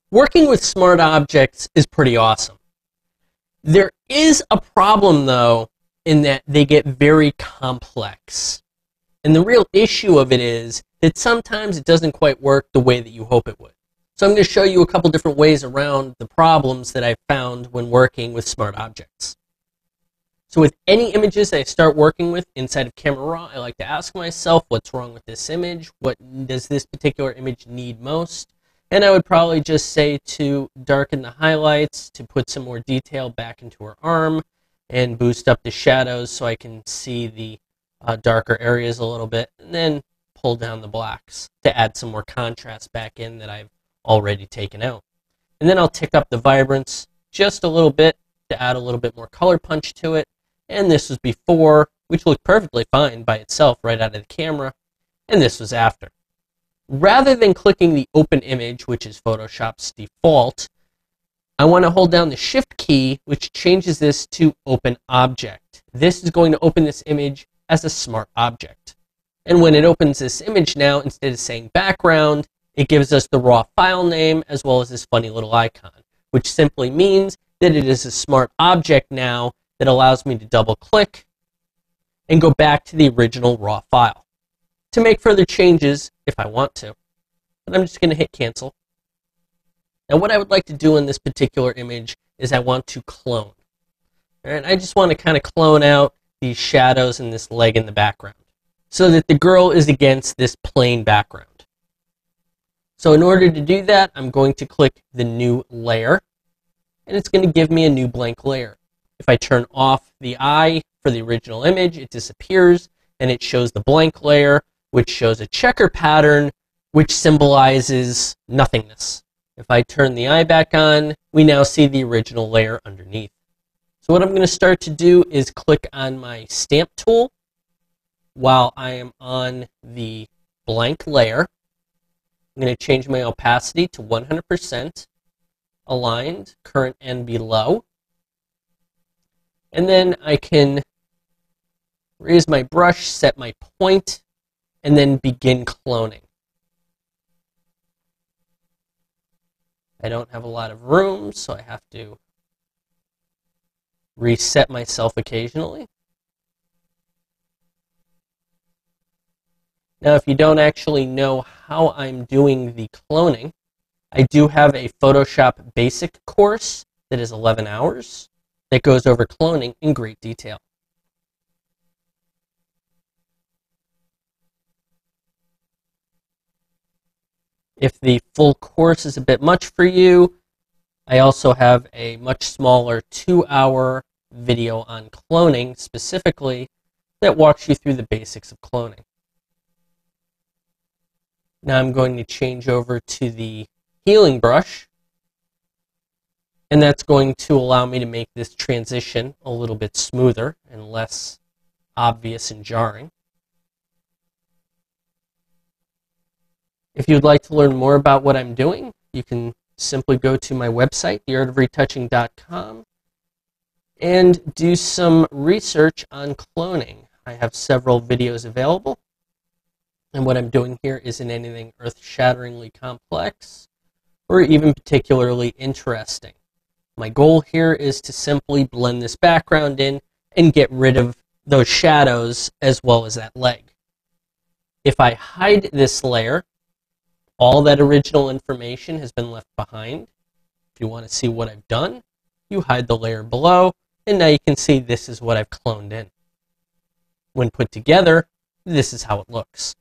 Working with smart objects is pretty awesome. There is a problem, though, in that they get very complex. And the real issue of it is that sometimes it doesn't quite work the way that you hope it would. So I'm going to show you a couple different ways around the problems that I've found when working with smart objects. So with any images that I start working with inside of Camera Raw, I like to ask myself, what's wrong with this image? What does this particular image need most? And I would probably just say to darken the highlights, to put some more detail back into her arm, and boost up the shadows so I can see the darker areas a little bit, and then pull down the blacks to add some more contrast back in that I've already taken out. And then I'll tick up the vibrance just a little bit to add a little bit more color punch to it. And this was before, which looked perfectly fine by itself right out of the camera, and this was after. Rather than clicking the open image, which is Photoshop's default, I want to hold down the Shift key, which changes this to Open Object. This is going to open this image as a smart object. And when it opens this image now, instead of saying background, it gives us the raw file name as well as this funny little icon, which simply means that it is a smart object now that allows me to double click and go back to the original raw file to make further changes if I want to. But I'm just going to hit cancel. Now what I would like to do in this particular image is I want to clone. All right, I just want to kind of clone out these shadows and this leg in the background so that the girl is against this plain background. So in order to do that, I'm going to click the new layer, and it's going to give me a new blank layer. If I turn off the eye for the original image, it disappears, and it shows the blank layer, which shows a checker pattern, which symbolizes nothingness. If I turn the eye back on, we now see the original layer underneath. So what I'm going to start to do is click on my stamp tool while I am on the blank layer. I'm going to change my opacity to 100%, aligned, current and below. And then I can raise my brush, set my point, and then begin cloning. I don't have a lot of room, so I have to reset myself occasionally. Now, if you don't actually know how I'm doing the cloning, I do have a Photoshop basic course that is 11 hours that goes over cloning in great detail. If the full course is a bit much for you, I also have a much smaller 2-hour video on cloning specifically that walks you through the basics of cloning. Now I'm going to change over to the healing brush, and that's going to allow me to make this transition a little bit smoother and less obvious and jarring. If you'd like to learn more about what I'm doing, you can simply go to my website, theartofretouching.com, and do some research on cloning. I have several videos available, and what I'm doing here isn't anything earth-shatteringly complex or even particularly interesting. My goal here is to simply blend this background in and get rid of those shadows as well as that leg. If I hide this layer, all that original information has been left behind. If you want to see what I've done, you hide the layer below, and now you can see this is what I've cloned in. When put together, this is how it looks.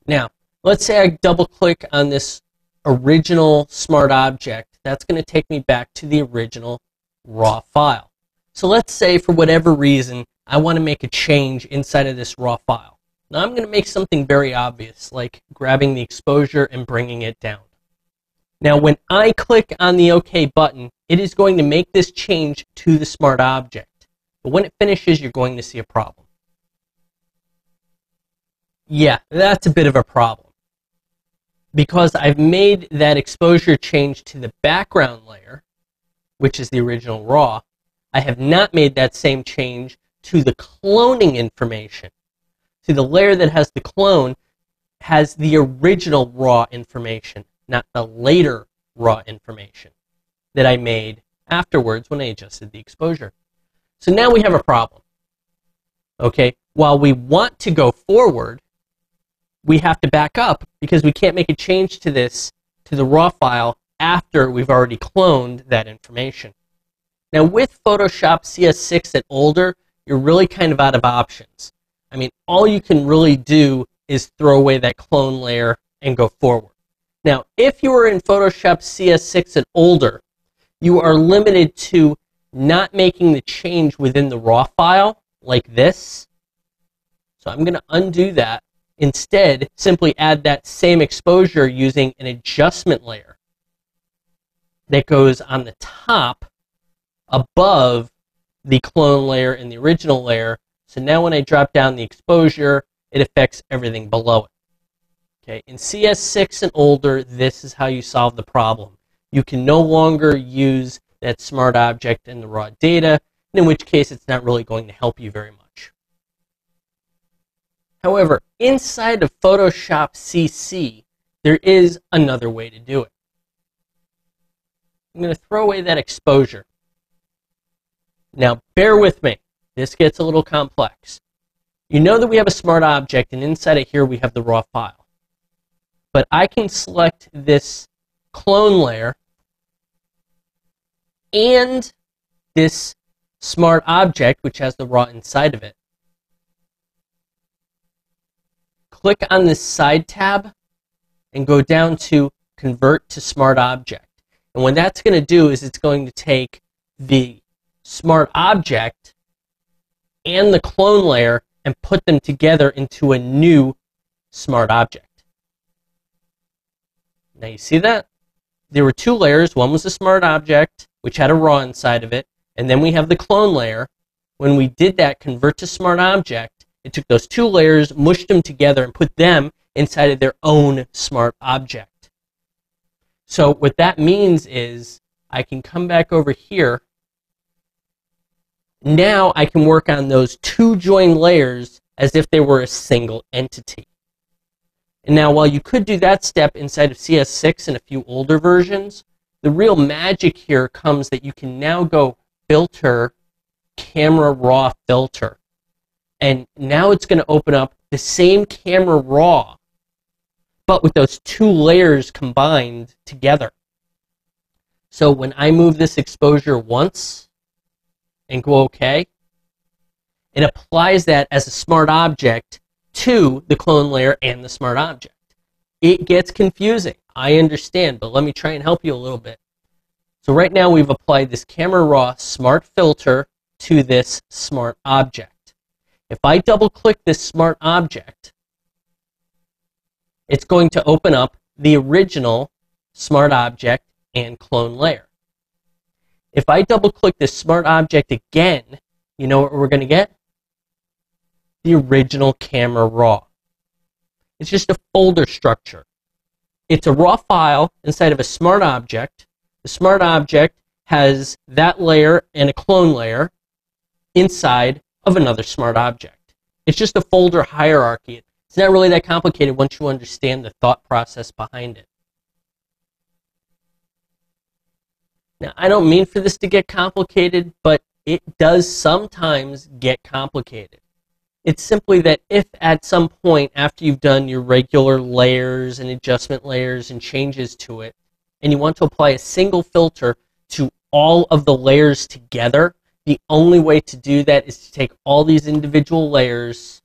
Now, let's say I double-click on this original smart object. That's going to take me back to the original raw file. So let's say, for whatever reason, I want to make a change inside of this raw file. Now I'm going to make something very obvious, like grabbing the exposure and bringing it down. Now when I click on the OK button, it is going to make this change to the smart object. But when it finishes, you're going to see a problem. Yeah, that's a bit of a problem. Because I've made that exposure change to the background layer, which is the original raw, I have not made that same change to the cloning information. See, the layer that has the clone has the original raw information, not the later raw information that I made afterwards when I adjusted the exposure. So now we have a problem. Okay, while we want to go forward, we have to back up because we can't make a change to this, to the raw file, after we've already cloned that information. Now with Photoshop CS6 and older, you're really kind of out of options. I mean, all you can really do is throw away that clone layer and go forward. Now, if you are in Photoshop CS6 and older, you are limited to not making the change within the raw file, like this. So I'm going to undo that. Instead, simply add that same exposure using an adjustment layer that goes on the top above the clone layer and the original layer. So now when I drop down the exposure, it affects everything below it. Okay, in CS6 and older, this is how you solve the problem. You can no longer use that smart object in the raw data, in which case it's not really going to help you very much. However, inside of Photoshop CC, there is another way to do it. I'm going to throw away that exposure. Now, bear with me. This gets a little complex. You know that we have a smart object, and inside of here we have the raw file. But I can select this clone layer and this smart object, which has the raw inside of it. Click on this side tab and go down to Convert to Smart Object. And what that's going to do is it's going to take the smart object and the clone layer and put them together into a new smart object. Now you see that? There were two layers. One was the smart object, which had a raw inside of it, and then we have the clone layer. When we did that convert to smart object, it took those two layers, mushed them together, and put them inside of their own smart object. So what that means is I can come back over here. Now I can work on those two joined layers as if they were a single entity. And now while you could do that step inside of CS6 and a few older versions, the real magic here comes that you can now go Filter, Camera Raw Filter. And now it's going to open up the same camera raw, but with those two layers combined together. So when I move this exposure once and go OK, it applies that as a smart object to the clone layer and the smart object. It gets confusing, I understand, but let me try and help you a little bit. So right now we've applied this camera raw smart filter to this smart object. If I double click this smart object, it's going to open up the original smart object and clone layer. If I double click this smart object again, you know what we're going to get? The original camera raw. It's just a folder structure. It's a raw file inside of a smart object. The smart object has that layer and a clone layer inside of another smart object. It's just a folder hierarchy. It's not really that complicated once you understand the thought process behind it. Now, I don't mean for this to get complicated, but it does sometimes get complicated. It's simply that if at some point after you've done your regular layers and adjustment layers and changes to it, and you want to apply a single filter to all of the layers together, the only way to do that is to take all these individual layers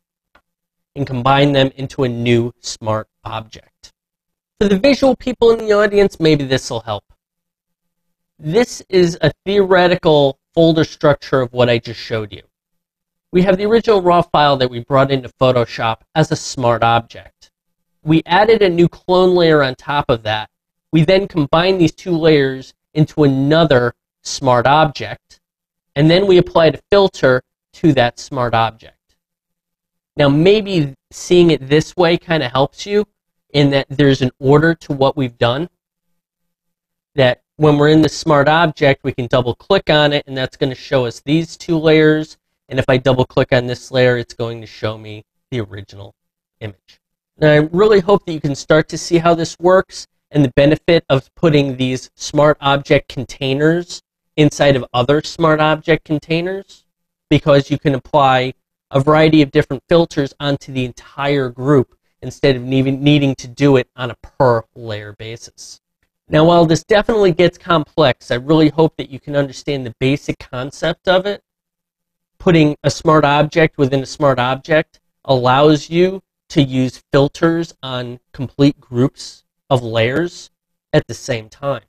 and combine them into a new smart object. For the visual people in the audience, maybe this will help. This is a theoretical folder structure of what I just showed you. We have the original raw file that we brought into Photoshop as a smart object. We added a new clone layer on top of that. We then combined these two layers into another smart object, and then we applied a filter to that smart object. Now maybe seeing it this way kind of helps you in that there's an order to what we've done. That when we're in the smart object, we can double click on it, and that's going to show us these two layers. And if I double click on this layer, it's going to show me the original image. Now I really hope that you can start to see how this works. and the benefit of putting these smart object containers inside of other smart object containers, because you can apply a variety of different filters onto the entire group instead of needing to do it on a per layer basis. Now, while this definitely gets complex, I really hope that you can understand the basic concept of it. Putting a smart object within a smart object allows you to use filters on complete groups of layers at the same time.